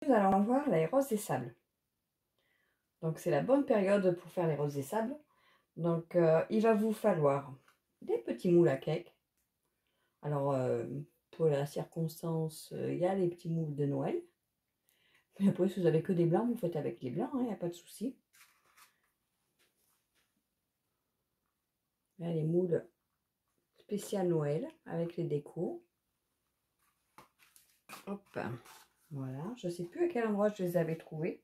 Nous allons voir les roses des sables. Donc c'est la bonne période pour faire les roses des sables. Donc il va vous falloir des petits moules à cake. Alors pour la circonstance, il y a les petits moules de Noël. Mais après si vous avez que des blancs, vous faites avec les blancs, il n'y a pas de souci. Là les moules spécial Noël avec les décos. Hop, voilà. Je ne sais plus à quel endroit je les avais trouvés.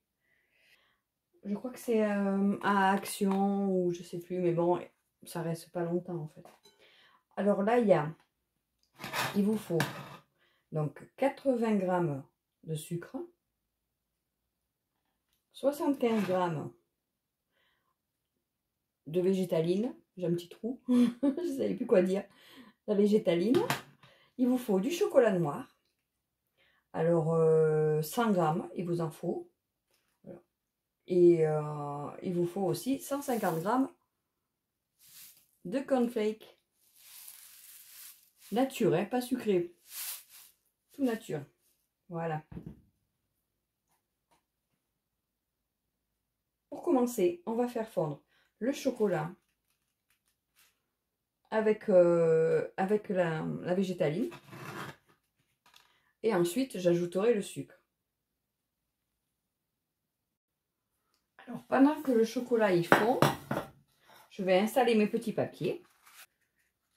Je crois que c'est à Action ou je sais plus, mais bon, ça reste pas longtemps en fait. Alors là, il vous faut donc 80 g de sucre, 75 g de végétaline. J'ai un petit trou, je ne savais plus quoi dire. La végétaline. Il vous faut du chocolat noir. Alors 100 g, il vous en faut. Et il vous faut aussi 150 g de cornflakes. Nature, hein, pas sucré. Tout nature. Voilà. Pour commencer, on va faire fondre le chocolat avec la végétaline. Et ensuite, j'ajouterai le sucre. Alors, pendant que le chocolat y fond, je vais installer mes petits papiers.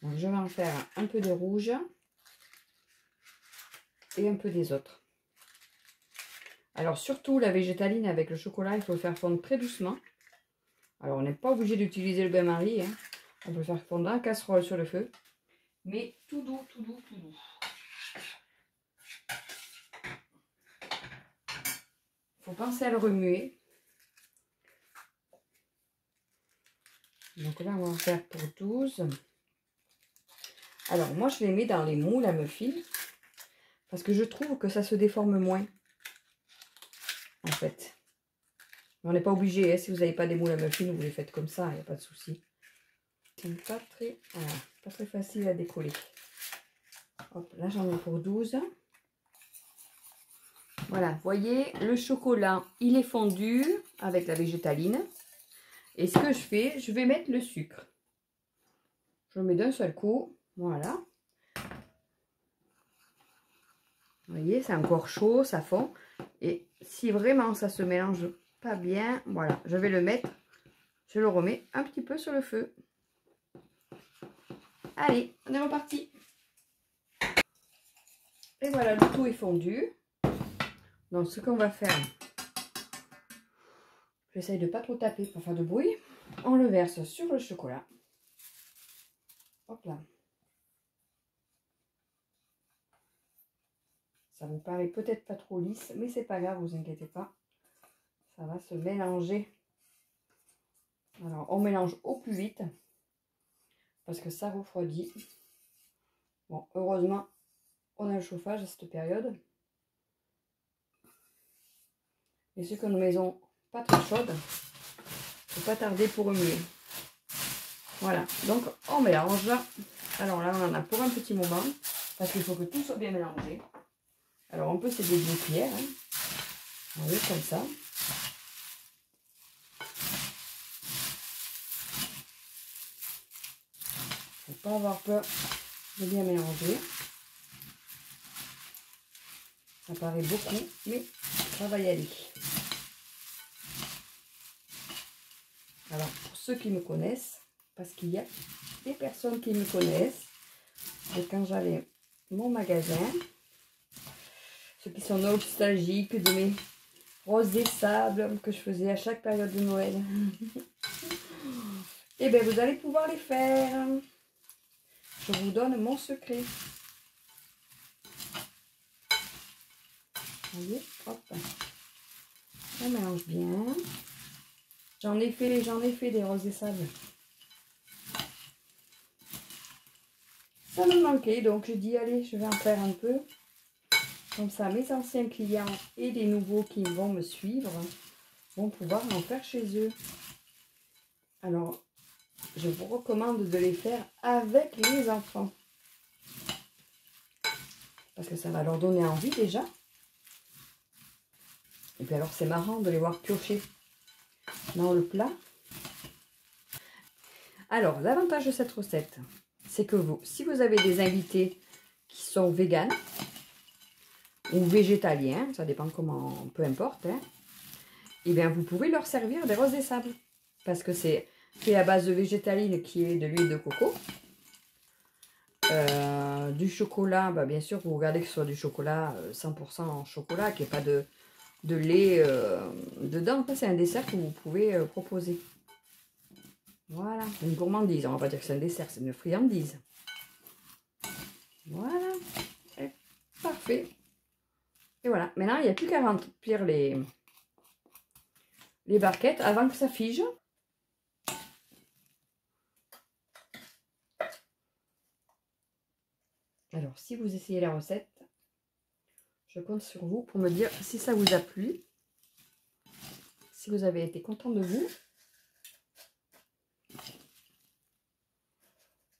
Donc, je vais en faire un peu des rouges et un peu des autres. Alors, surtout la végétaline avec le chocolat, il faut le faire fondre très doucement. Alors, on n'est pas obligé d'utiliser le bain-marie, hein. On peut faire fondre en casserole sur le feu. Mais tout doux, tout doux, tout doux. Il faut penser à le remuer. Donc là, on va en faire pour 12. Alors, moi, je les mets dans les moules à muffins. Parce que je trouve que ça se déforme moins. En fait. On n'est pas obligé. Hein, si vous n'avez pas des moules à muffins, vous les faites comme ça. Il n'y a pas de souci. C'est pas très facile à décoller. Hop, là, j'en ai pour 12. Voilà, vous voyez, le chocolat, il est fondu avec la végétaline. Et ce que je fais, je vais mettre le sucre. Je le mets d'un seul coup. Voilà. Vous voyez, c'est encore chaud, ça fond. Et si vraiment ça se mélange pas bien, voilà, je vais le mettre, je le remets un petit peu sur le feu. Allez, on est reparti. Et voilà, le tout est fondu. Donc, ce qu'on va faire, j'essaye de pas trop taper pour faire de bruit. On le verse sur le chocolat. Hop là. Ça vous paraît peut-être pas trop lisse, mais c'est pas grave, vous inquiétez pas. Ça va se mélanger. Alors, on mélange au plus vite parce que ça refroidit. Bon, heureusement, on a le chauffage à cette période. Et ceux qui ont une maison pas très chaude, il ne faut pas tarder pour remuer. Voilà, donc on mélange. Alors là, on en a pour un petit moment parce qu'il faut que tout soit bien mélangé. Alors on peut s'aider d'une cuillère. Hein. Vous voyez, comme ça. Il ne faut pas avoir peur de bien mélanger. Ça paraît beaucoup, mais ça va y aller. Alors, pour ceux qui me connaissent, parce qu'il y a des personnes qui me connaissent, de quand j'avais mon magasin, ceux qui sont nostalgiques de mes roses des sables que je faisais à chaque période de Noël, et bien vous allez pouvoir les faire. Je vous donne mon secret. Vous voyez, hop, on mélange bien. J'en ai fait des roses des sables. Ça me manquait, donc je dis allez, je vais en faire un peu. Comme ça, mes anciens clients et les nouveaux qui vont me suivre vont pouvoir en faire chez eux. Alors, je vous recommande de les faire avec les enfants. Parce que ça va leur donner envie déjà. Et puis alors c'est marrant de les voir piocher dans le plat. Alors l'avantage de cette recette, c'est que si vous avez des invités qui sont véganes ou végétaliens, ça dépend comment, peu importe, hein, et bien vous pouvez leur servir des roses et sables. Parce que c'est fait à base de végétaline qui est de l'huile de coco. Du chocolat, bah bien sûr, vous regardez que ce soit du chocolat 100% en chocolat, qu'il n'y ait pas de lait dedans. C'est un dessert que vous pouvez proposer. Voilà, une gourmandise. On va pas dire que c'est un dessert, c'est une friandise. Voilà, parfait. Et voilà, maintenant il n'y a plus qu'à remplir les barquettes avant que ça fige. Alors, si vous essayez la recette, je compte sur vous pour me dire si ça vous a plu, si vous avez été content de vous.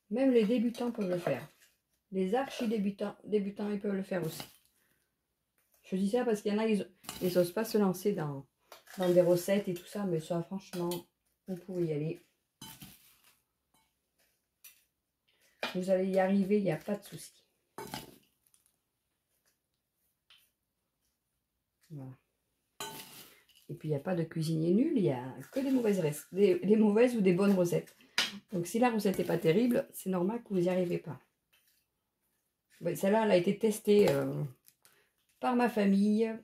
Même les débutants peuvent le faire. Les archi-débutants, ils peuvent le faire aussi. Je dis ça parce qu'il y en a, ils n'osent pas se lancer dans des recettes et tout ça, mais ça, franchement, vous pouvez y aller. Vous allez y arriver, il n'y a pas de souci. Voilà. Et puis, il n'y a pas de cuisinier nul, il n'y a que des mauvaises ou des bonnes recettes. Donc, si la recette n'est pas terrible, c'est normal que vous n'y arrivez pas. Celle-là, elle a été testée par ma famille,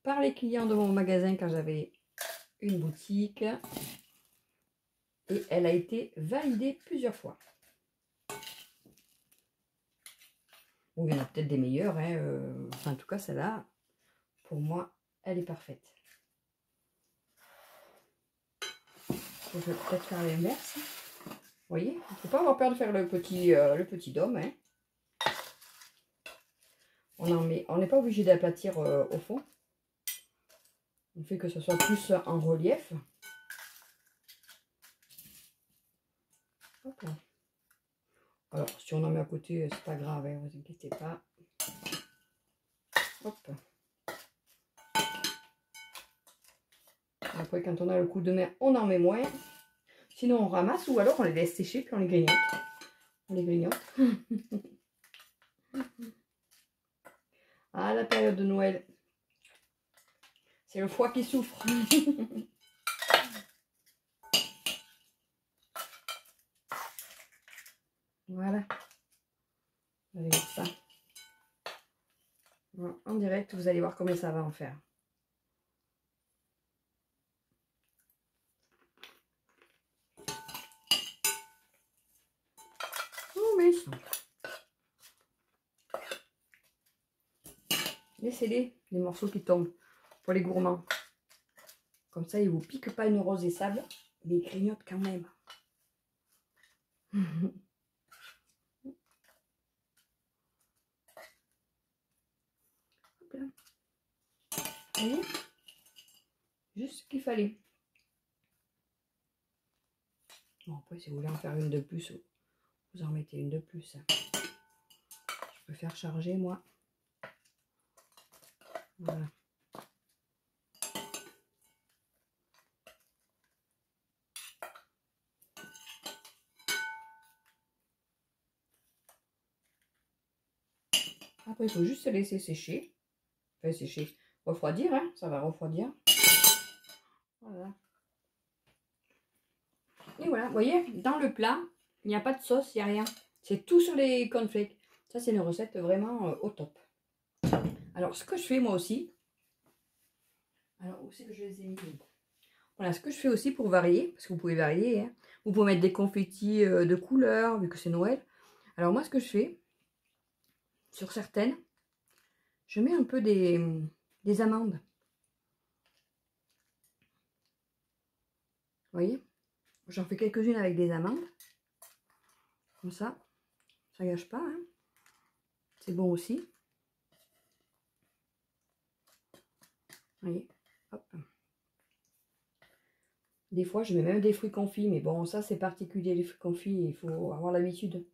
par les clients de mon magasin quand j'avais une boutique. Et elle a été validée plusieurs fois. Bon, il y en a peut-être des meilleures, hein, enfin, en tout cas, celle-là, pour moi, elle est parfaite. Je vais peut-être faire l'inverse. Vous voyez, il ne faut pas avoir peur de faire le petit dôme. Hein. On n'est pas obligé d'aplatir au fond. On fait que ce soit plus en relief. Hop là. Alors, si on en met à côté, c'est pas grave, ne vous inquiétez pas. Hop. Après, quand on a le coup de main, on en met moins. Sinon, on ramasse ou alors on les laisse sécher puis on les grignote. On les grignote. Ah, la période de Noël. C'est le foie qui souffre. Voilà. Vous allez voir ça. En direct, vous allez voir combien ça va en faire. Oh, mais laissez-les morceaux qui tombent pour les gourmands. Comme ça, ils ne vous piquent pas une rose et sable, mais ils grignotent quand même. Hop là. Vous voyez? Juste ce qu'il fallait. Bon, après, si vous voulez en faire une de plus, vous en mettez une de plus. Je peux faire charger, moi. Voilà. Après, il faut juste se laisser sécher. Enfin, sécher. Refroidir, hein. Ça va refroidir. Voilà. Et voilà, vous voyez, dans le plat, il n'y a pas de sauce, il n'y a rien. C'est tout sur les cornflakes. Ça, c'est une recette vraiment au top. Alors, ce que je fais moi aussi. Alors, où c'est que je les ai mis? Voilà, ce que je fais aussi pour varier, parce que vous pouvez varier. Hein. Vous pouvez mettre des confettis de couleurs, vu que c'est Noël. Alors, moi, ce que je fais, sur certaines, je mets un peu des amandes. Vous voyez? J'en fais quelques-unes avec des amandes. Comme ça. Ça gâche pas. Hein. C'est bon aussi. Vous voyez? Hop. Des fois, je mets même des fruits confits. Mais bon, ça, c'est particulier, les fruits confits. Il faut avoir l'habitude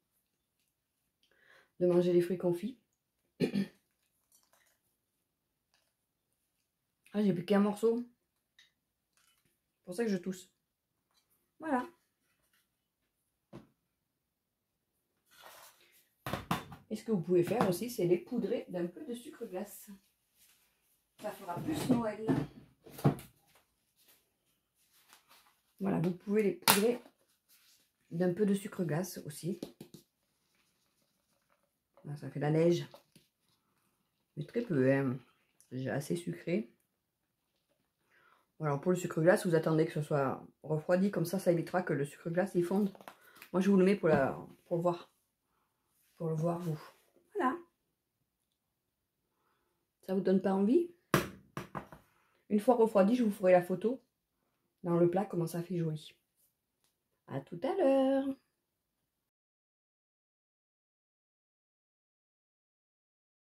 de manger les fruits confits. Ah, j'ai plus qu'un morceau. C'est pour ça que je tousse. Voilà. Et ce que vous pouvez faire aussi, c'est les poudrer d'un peu de sucre glace. Ça fera plus Noël. Voilà, vous pouvez les poudrer d'un peu de sucre glace aussi. Là, ça fait la neige. Mais très peu, hein. J'ai assez sucré. Voilà, pour le sucre glace, vous attendez que ce soit refroidi. Comme ça évitera que le sucre glace il fonde. Moi, je vous le mets pour le voir. Pour le voir, vous. Voilà. Ça vous donne pas envie? Une fois refroidi, je vous ferai la photo dans le plat, comment ça fait joli. À tout à l'heure.